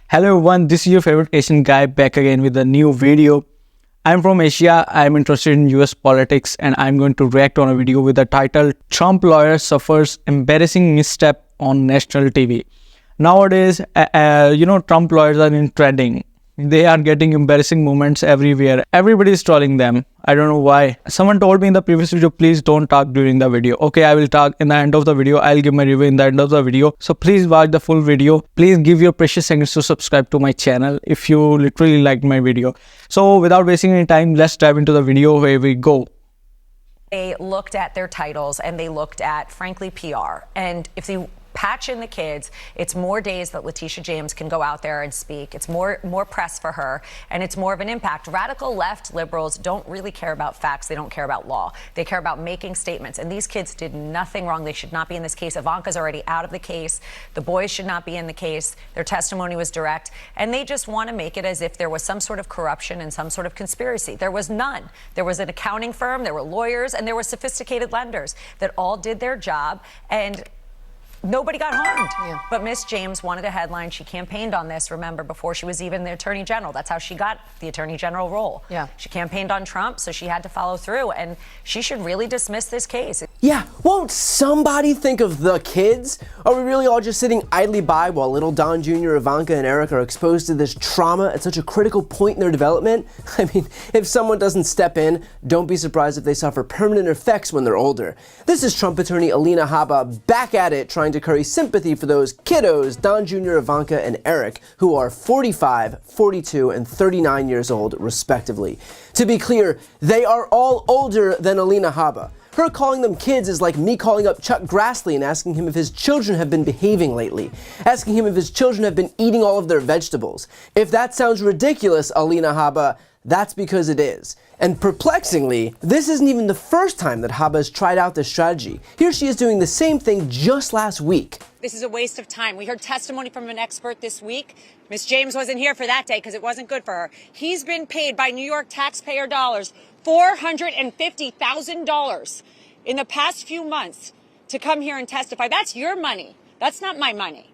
Hello everyone, this is your favorite Asian guy back again with a new video. I'm from Asia, I'm interested in US politics and I'm going to react on a video with the title Trump lawyer suffers embarrassing misstep on national TV. Nowadays, Trump lawyers are in trending. They are getting embarrassing moments everywhere. Everybody is trolling them. I don't know why. Someone told me in the previous video, please don't talk during the video. Okay, I will talk in the end of the video. I'll give my review in the end of the video. So please watch the full video. Please give your precious seconds to subscribe to my channel if you literally liked my video. So without wasting any time, let's dive into the video. Here we go. They looked at their titles and they looked at, frankly, PR. And if they patch in the kids, it's more days that Letitia James can go out there and speak. It's more press for her, and it's more of an impact. Radical left liberals don't really care about facts. They don't care about law. They care about making statements. And these kids did nothing wrong. They should not be in this case. Ivanka's already out of the case. The boys should not be in the case. Their testimony was direct. And they just want to make it as if there was some sort of corruption and some sort of conspiracy. There was none. There was an accounting firm, there were lawyers, and there were sophisticated lenders that all did their job, and nobody got harmed. Yeah. But Miss James wanted a headline. She campaigned on this, remember, before she was even the Attorney General. That's how she got the Attorney General role. Yeah. She campaigned on Trump, so she had to follow through. And she should really dismiss this case. Yeah, won't somebody think of the kids? Are we really all just sitting idly by while little Don Jr., Ivanka, and Eric are exposed to this trauma at such a critical point in their development? I mean, if someone doesn't step in, don't be surprised if they suffer permanent effects when they're older. This is Trump attorney Alina Habba back at it, trying to curry sympathy for those kiddos, Don Jr., Ivanka, and Eric, who are 45, 42, and 39 years old, respectively. To be clear, they are all older than Alina Habba. Her calling them kids is like me calling up Chuck Grassley and asking him if his children have been behaving lately, asking him if his children have been eating all of their vegetables. If that sounds ridiculous, Alina Habba, that's because it is. And perplexingly, this isn't even the first time that Habba has tried out this strategy. Here she is doing the same thing just last week. This is a waste of time. We heard testimony from an expert this week. Miss James wasn't here for that day because it wasn't good for her. He's been paid by New York taxpayer dollars $450,000 in the past few months to come here and testify. That's your money. That's not my money.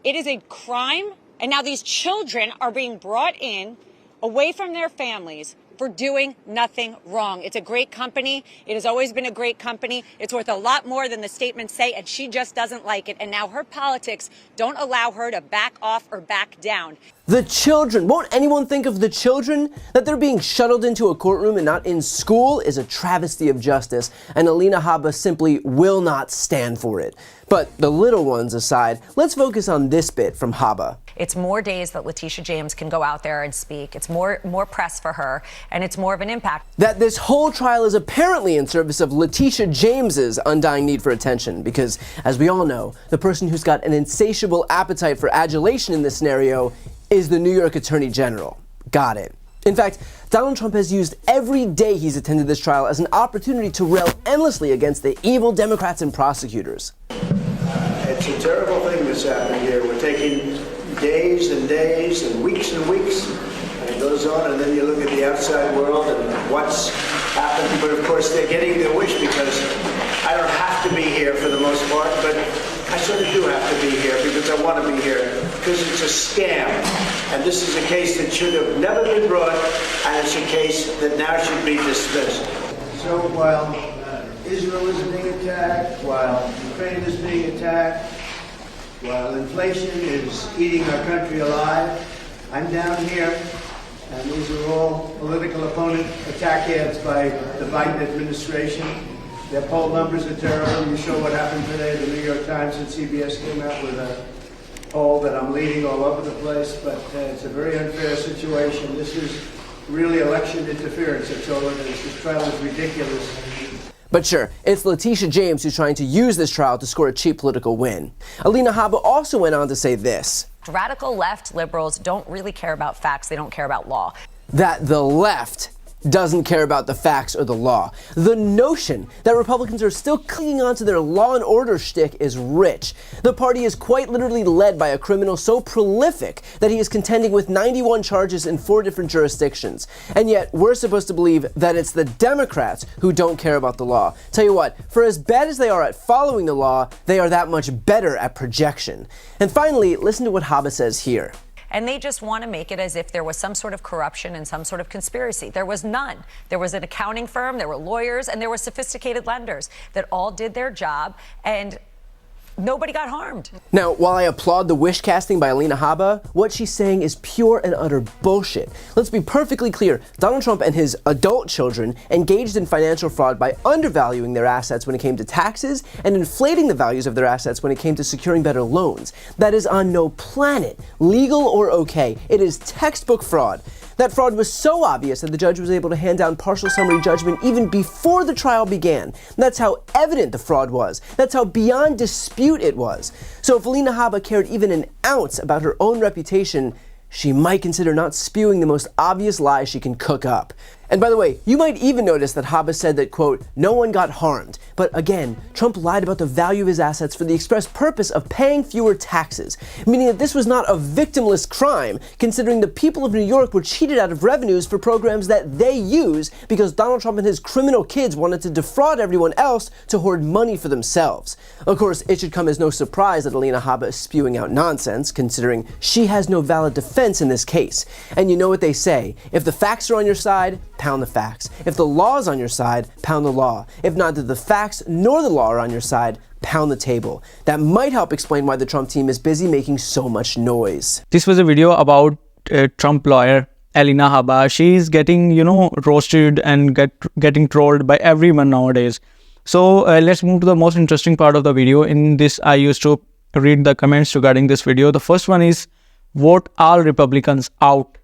It is a crime. And now these children are being brought in away from their families for doing nothing wrong. It's a great company. It has always been a great company. It's worth a lot more than the statements say, and she just doesn't like it. And now her politics don't allow her to back off or back down. The children, won't anyone think of the children? That they're being shuttled into a courtroom and not in school is a travesty of justice, and Alina Habba simply will not stand for it. But the little ones aside, let's focus on this bit from Habba. It's more days that Letitia James can go out there and speak. It's more press for her, and it's more of an impact. That this whole trial is apparently in service of Letitia James's undying need for attention, because, as we all know, the person who's got an insatiable appetite for adulation in this scenario is the New York Attorney General. Got it. In fact, Donald Trump has used every day he's attended this trial as an opportunity to rail endlessly against the evil Democrats and prosecutors. It's a terrible thing that's happening here. We're taking days and days and weeks, and it goes on, and then you look at the outside world and what's happened. But of course, they're getting their wish because I don't have to be here for the most part, but I sort of do have to be here because I want to be here, because it's a scam. And this is a case that should have never been brought, and it's a case that now should be dismissed. So while Israel is being attacked, while Ukraine is being attacked, while inflation is eating our country alive, I'm down here, and these are all political opponent attack ads by the Biden administration. Their poll numbers are terrible. You saw what happened today. The New York Times and CBS came out with a poll that I'm leading all over the place, but it's a very unfair situation. This is really election interference. That's all it is. This trial is ridiculous. But sure, it's Letitia James who's trying to use this trial to score a cheap political win. Alina Habba also went on to say this. Radical left liberals don't really care about facts. They don't care about law. That the left doesn't care about the facts or the law. The notion that Republicans are still clinging on to their law and order shtick is rich. The party is quite literally led by a criminal so prolific that he is contending with 91 charges in 4 different jurisdictions. And yet, we're supposed to believe that it's the Democrats who don't care about the law. Tell you what, for as bad as they are at following the law, they are that much better at projection. And finally, listen to what Habba says here. and they just want to make it as if there was some sort of corruption and some sort of conspiracy. There was none. There was an accounting firm, there were lawyers, and there were sophisticated lenders that all did their job, and nobody got harmed. Now, while I applaud the wish casting by Alina Habba, what she's saying is pure and utter bullshit. Let's be perfectly clear. Donald Trump and his adult children engaged in financial fraud by undervaluing their assets when it came to taxes and inflating the values of their assets when it came to securing better loans. That is on no planet, legal or okay. It is textbook fraud. That fraud was so obvious that the judge was able to hand down partial summary judgment even before the trial began. That's how evident the fraud was. That's how beyond dispute it was. So if Alina Habba cared even an ounce about her own reputation, she might consider not spewing the most obvious lies she can cook up. And by the way, you might even notice that Habba said that, quote, no one got harmed. But again, Trump lied about the value of his assets for the express purpose of paying fewer taxes, meaning that this was not a victimless crime, considering the people of New York were cheated out of revenues for programs that they use because Donald Trump and his criminal kids wanted to defraud everyone else to hoard money for themselves. Of course, it should come as no surprise that Alina Habba is spewing out nonsense, considering she has no valid defense in this case. And you know what they say, if the facts are on your side, pound the facts. If the law is on your side, pound the law. If neither the facts nor the law are on your side, pound the table. That might help explain why the Trump team is busy making so much noise. This was a video about Trump lawyer Alina Habba. She's getting, roasted and getting trolled by everyone nowadays. So let's move to the most interesting part of the video. In this, I used to read the comments regarding this video. The first one is, vote all Republicans out.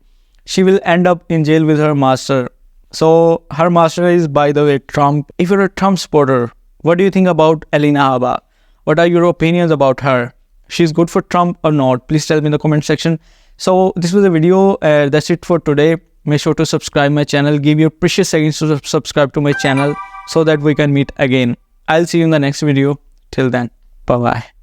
She will end up in jail with her master. So her master is, by the way, Trump. If you're a Trump supporter, what do you think about Alina Habba? What are your opinions about her? She's good for Trump or not? Please tell me in the comment section. So this was the video. That's it for today. Make sure to subscribe my channel. Give your precious seconds to subscribe to my channel so that we can meet again. I'll see you in the next video. Till then, bye-bye.